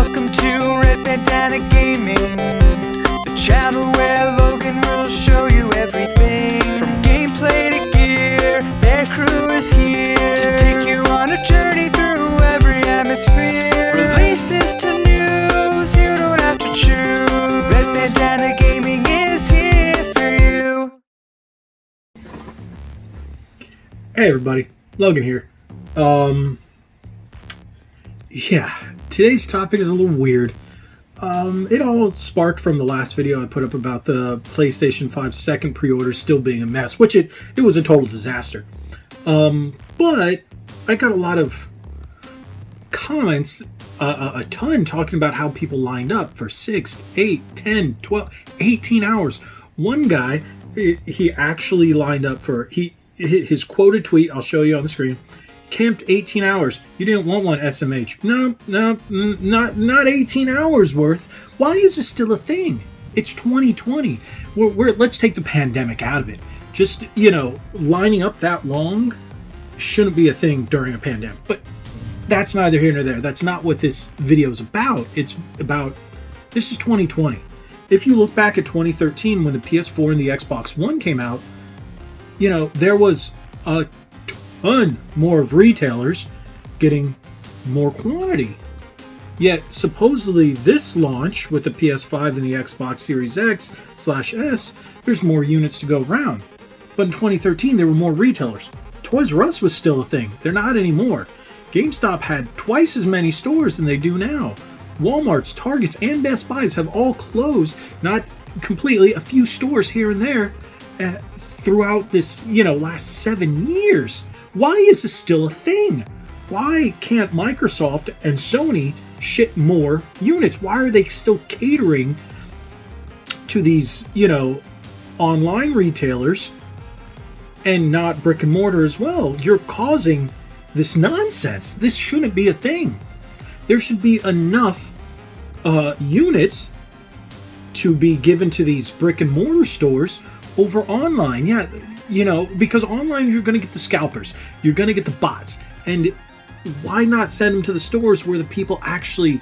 Welcome to Red Bandana Gaming, the channel where Logan will show you everything. From gameplay to gear, their crew is here to take you on a journey through every atmosphere. Releases to news, you don't have to choose. Red Bandana Gaming is here for you. Hey everybody, Logan here. Yeah, today's topic is a little weird. It all sparked from the last video I put up about the PlayStation 5 second pre-order still being a mess, which it was a total disaster. But I got a lot of comments, a ton, talking about how people lined up for 6, 8, 10, 12, 18 hours. One guy, he actually lined up for, his quoted tweet, I'll show you on the screen, camped 18 hours. You didn't want one, SMH. No, not 18 hours worth. Why is this still a thing? It's 2020. Let's take the pandemic out of it. Just, lining up that long shouldn't be a thing during a pandemic. But that's neither here nor there. That's not what this video is about. It's about, this is 2020. If you look back at 2013 when the PS4 and the Xbox One came out, there was a ton more of retailers getting more quantity. Yet, supposedly, this launch with the PS5 and the Xbox Series X/S, there's more units to go around. But in 2013, there were more retailers. Toys R Us was still a thing. They're not anymore. GameStop had twice as many stores than they do now. Walmart's, Targets, and Best Buys have all closed, not completely, a few stores here and there, throughout this, last 7 years. Why is this still a thing? Why can't Microsoft and Sony ship more units? Why are they still catering to these, online retailers and not brick and mortar as well? You're causing this nonsense. This shouldn't be a thing. There should be enough units to be given to these brick and mortar stores over online. Yeah, because online you're going to get the scalpers, you're going to get the bots, and why not send them to the stores where the people actually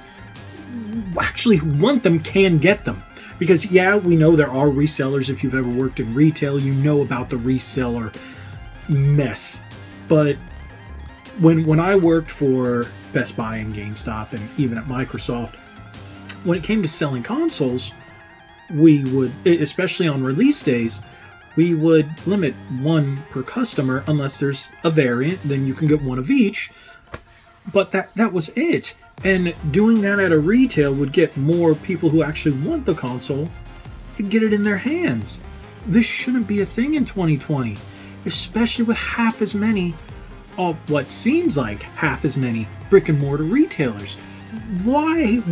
who want them can get them? Because yeah, we know there are resellers. If you've ever worked in retail, you know about the reseller mess. But when I worked for Best Buy and GameStop and even at Microsoft, when it came to selling consoles, we would, especially on release days, we would limit one per customer unless there's a variant, then you can get one of each. But that was it. And doing that at a retail would get more people who actually want the console to get it in their hands. This shouldn't be a thing in 2020, especially with half as many, what seems like half as many brick and mortar retailers. Why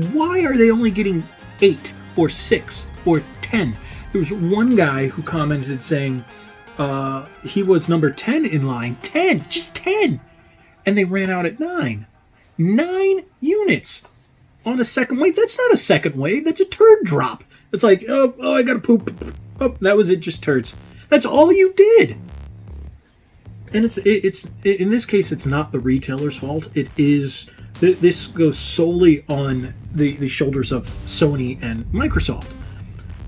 are they only getting 8 or 6 or 10? There was one guy who commented saying he was number 10 in line. 10! Just 10! And they ran out at 9. 9 units on a second wave. That's not a second wave. That's a turd drop. It's like, oh, I gotta poop. Oh, that was it, just turds. That's all you did. And it's in this case, it's not the retailer's fault. It is, this goes solely on the shoulders of Sony and Microsoft.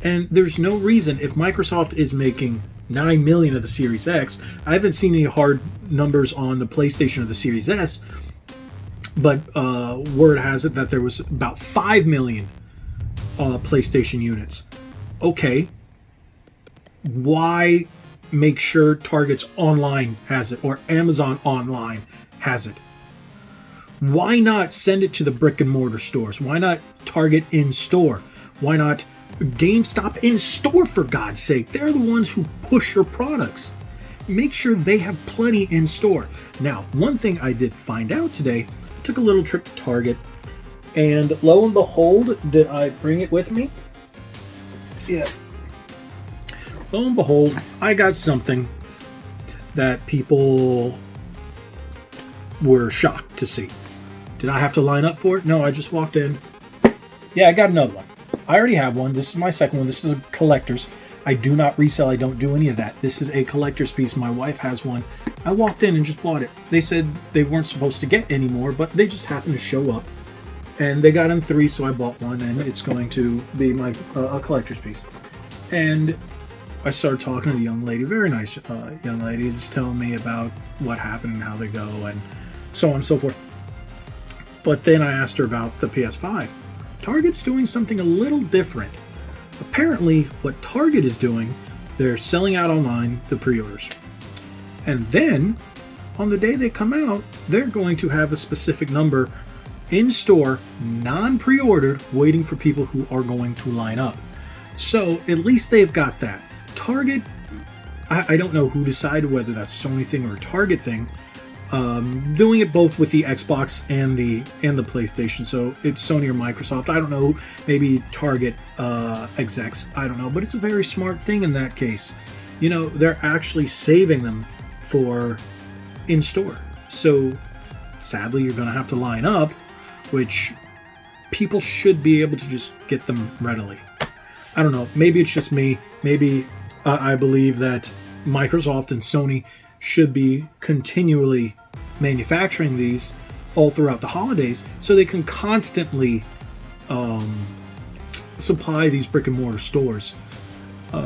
And there's no reason, if Microsoft is making 9 million of the Series X, I haven't seen any hard numbers on the PlayStation or the Series S, but word has it that there was about 5 million PlayStation units. Okay, why make sure Target's online has it or Amazon online has it? Why not send it to the brick and mortar stores? Why not Target in store? Why not GameStop in store, for God's sake? They're the ones who push your products. Make sure they have plenty in store. Now, one thing I did find out today, I took a little trip to Target, and lo and behold, did I bring it with me? Yeah. Lo and behold, I got something that people were shocked to see. Did I have to line up for it? No, I just walked in. Yeah, I got another one. I already have one. This is my second one. This is a collector's. I do not resell. I don't do any of that. This is a collector's piece. My wife has one. I walked in and just bought it. They said they weren't supposed to get any more, but they just happened to show up. And they got in 3, so I bought one, and it's going to be my a collector's piece. And I started talking to the young lady, very nice young lady, just telling me about what happened and how they go, and so on and so forth. But then I asked her about the PS5. Target's doing something a little different. Apparently, what Target is doing, they're selling out online the pre-orders. And then, on the day they come out, they're going to have a specific number in store, non-pre-ordered, waiting for people who are going to line up. So at least they've got that. Target, I don't know who decided whether that's a Sony thing or a Target thing, doing it both with the Xbox and the PlayStation. So it's Sony or Microsoft. I don't know, maybe Target execs. I don't know, but it's a very smart thing in that case. You know, they're actually saving them for in store. So sadly, you're going to have to line up, which people should be able to just get them readily. I don't know. Maybe it's just me. Maybe I believe that Microsoft and Sony should be continually manufacturing these all throughout the holidays so they can constantly supply these brick and mortar stores.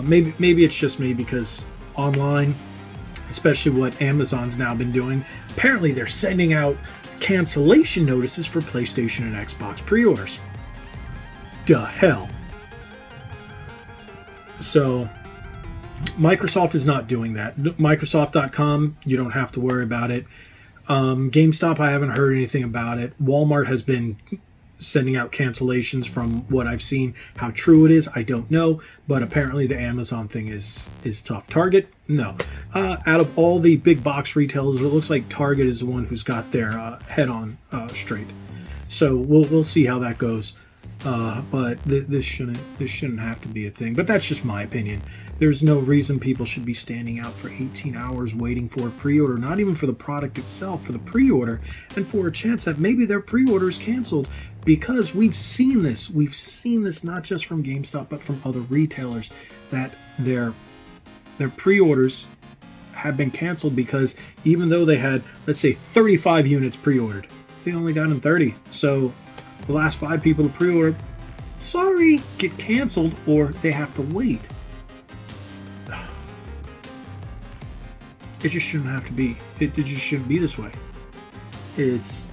Maybe it's just me because online, especially what Amazon's now been doing, apparently they're sending out cancellation notices for PlayStation and Xbox pre-orders. The hell. So Microsoft is not doing that. Microsoft.com, you don't have to worry about it. GameStop, I haven't heard anything about it. Walmart has been sending out cancellations from what I've seen. How true it is, I don't know. But apparently the Amazon thing is tough. Target, no. Out of all the big box retailers, it looks like Target is the one who's got their head on straight. So we'll see how that goes. But this shouldn't have to be a thing. But that's just my opinion. There's no reason people should be standing out for 18 hours waiting for a pre-order, not even for the product itself, for the pre-order, and for a chance that maybe their pre-order is canceled. Because we've seen this. We've seen this not just from GameStop, but from other retailers, that their pre-orders have been canceled because even though they had, let's say, 35 units pre-ordered, they only got in 30. So the last 5 people to pre-order, sorry, get canceled, or they have to wait. It just shouldn't have to be. It just shouldn't be this way. It's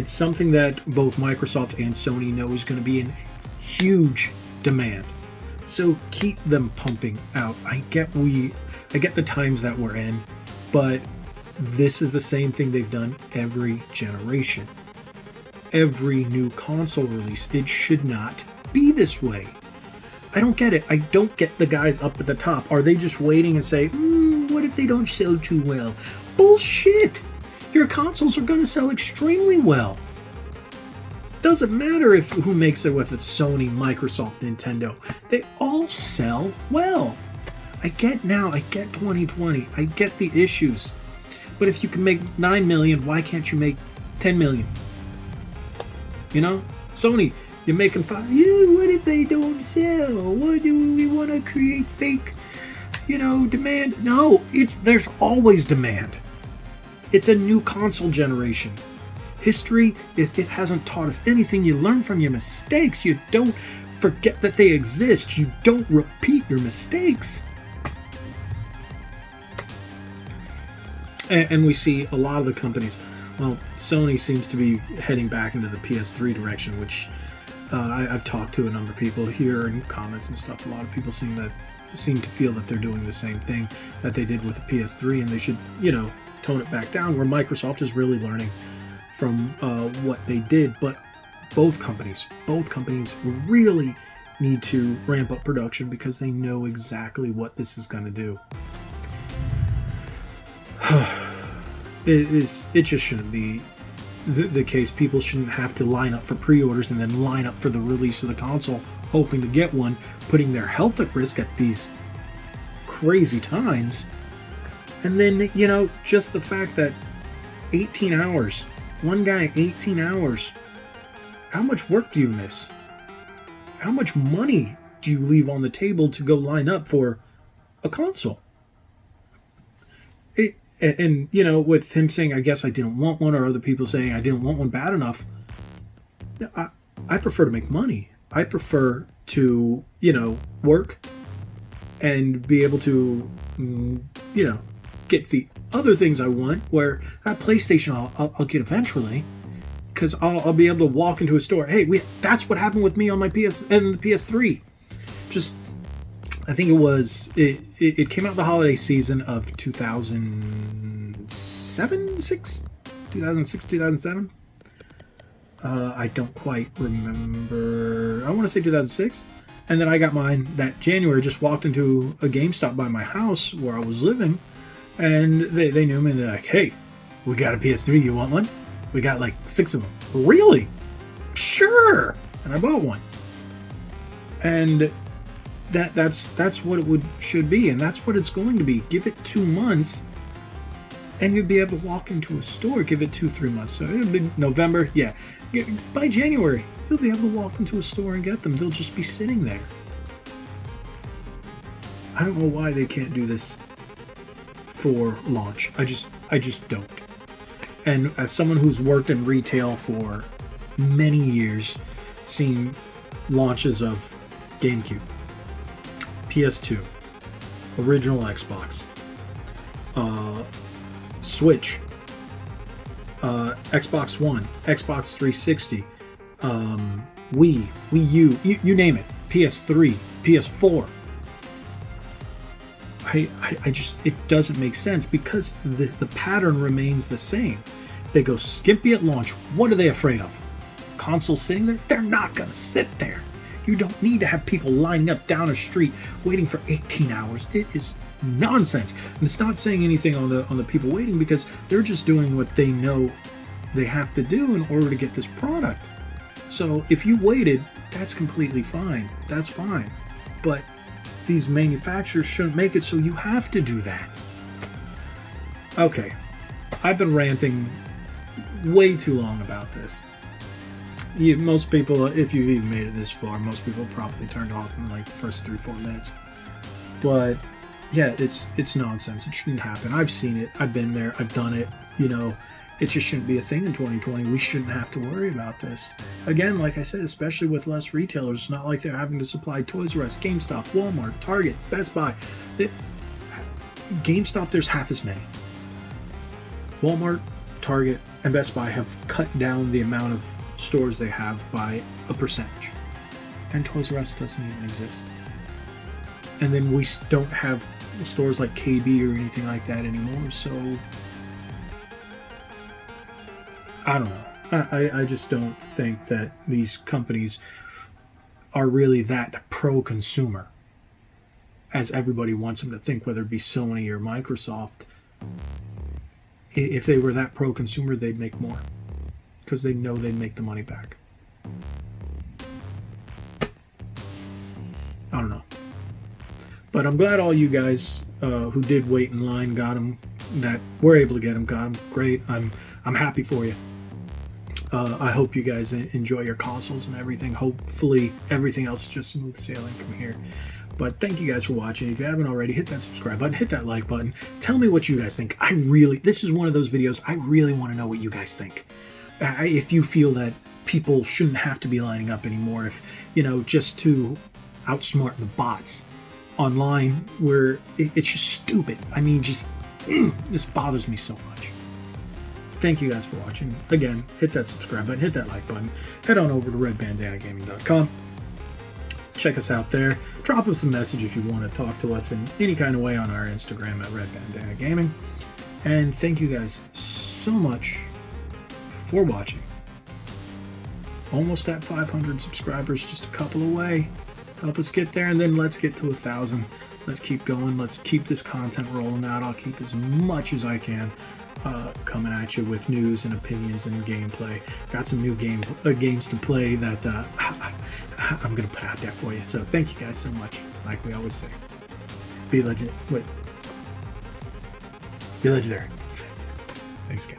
something that both Microsoft and Sony know is going to be in huge demand. So keep them pumping out. I get the times that we're in, but this is the same thing they've done every generation. Every new console release, it should not be this way. I don't get it. I don't get the guys up at the top. Are they just waiting and say, what if they don't sell too well? Bullshit! Your consoles are going to sell extremely well. Doesn't matter who makes it, with it's Sony, Microsoft, Nintendo. They all sell well. I get 2020. I get the issues. But if you can make 9 million, why can't you make 10 million? You know? Sony, you're making 5. Yeah, what if they don't sell? What do we want to create fake, demand? No, there's always demand. It's a new console generation. History, if it hasn't taught us anything, you learn from your mistakes. You don't forget that they exist. You don't repeat your mistakes. And we see a lot of the companies. Well, Sony seems to be heading back into the PS3 direction, which I've talked to a number of people here in comments and stuff. A lot of people seem to feel that they're doing the same thing that they did with the PS3, and they should, tone it back down, where Microsoft is really learning from what they did. But both companies really need to ramp up production because they know exactly what this is going to do. It just shouldn't be the case. People shouldn't have to line up for pre-orders and then line up for the release of the console hoping to get one, putting their health at risk at these crazy times. And then, just the fact that 18 hours, one guy, 18 hours, how much work do you miss? How much money do you leave on the table to go line up for a console? And with him saying, I guess I didn't want one, or other people saying I didn't want one bad enough, I prefer to make money. I prefer to, work and be able to, get the other things I want, where that PlayStation I'll get eventually, because I'll be able to walk into a store. Hey, that's what happened with me on my PS and the PS3. Just, I think it came out the holiday season of 2006, 2007. I don't quite remember. I want to say 2006. And then I got mine that January. Just walked into a GameStop by my house where I was living, and they knew me, and they're like, "Hey, we got a PS3. You want one? We got like 6 of them." Really? Sure. And I bought one. And that's what it should be, and that's what it's going to be. Give it 2 months, and you'll be able to walk into a store. Give it 2-3 months. So it'll be November. Yeah. By January, you'll be able to walk into a store and get them. They'll just be sitting there. I don't know why they can't do this for launch. I just don't. And as someone who's worked in retail for many years, seen launches of GameCube, PS2, original Xbox, Switch, Xbox One, Xbox 360, Wii U, you name it, PS3, PS4. I just, it doesn't make sense, because the pattern remains the same. They go skimpy at launch. What are they afraid of? Consoles sitting there? They're not going to sit there. You don't need to have people lining up down a street waiting for 18 hours. It is nonsense. And it's not saying anything on the people waiting, because they're just doing what they know they have to do in order to get this product. So if you waited, that's completely fine. That's fine. But these manufacturers shouldn't make it so you have to do that. Okay, I've been ranting way too long about this. Most people, if you've even made it this far, most people probably turned off in like the first 3-4 minutes. But yeah, it's nonsense. It shouldn't happen. I've seen it. I've been there. I've done it. It just shouldn't be a thing in 2020. We shouldn't have to worry about this. Again, like I said, especially with less retailers, it's not like they're having to supply Toys R Us, GameStop, Walmart, Target, Best Buy. GameStop, there's half as many. Walmart, Target, and Best Buy have cut down the amount of stores they have by a percentage. And Toys R Us doesn't even exist. And then we don't have stores like KB or anything like that anymore, so I don't know. I just don't think that these companies are really that pro-consumer as everybody wants them to think, whether it be Sony or Microsoft. If they were that pro-consumer, they'd make more, because they know they'd make the money back. I don't know. But I'm glad all you guys who did wait in line got them, that were able to get them, got them. Great. I'm happy for you. I hope you guys enjoy your consoles and everything. Hopefully everything else is just smooth sailing from here. But thank you guys for watching. If you haven't already, hit that subscribe button, hit that like button. Tell me what you guys think. This is one of those videos I really want to know what you guys think. If you feel that people shouldn't have to be lining up anymore, if, just to outsmart the bots online, where it's just stupid. I mean, this bothers me so much. Thank you guys for watching. Again, hit that subscribe button, hit that like button. Head on over to redbandanagaming.com. Check us out there. Drop us a message if you want to talk to us in any kind of way on our Instagram at redbandanagaming. And thank you guys so much for watching. Almost at 500 subscribers, just a couple away. Help us get there, and then let's get to 1,000. Let's keep going. Let's keep this content rolling out. I'll keep as much as I can coming at you with news and opinions and gameplay. Got some new games to play that I'm going to put out there for you. So thank you guys so much. Like we always say, be legendary. Thanks, guys.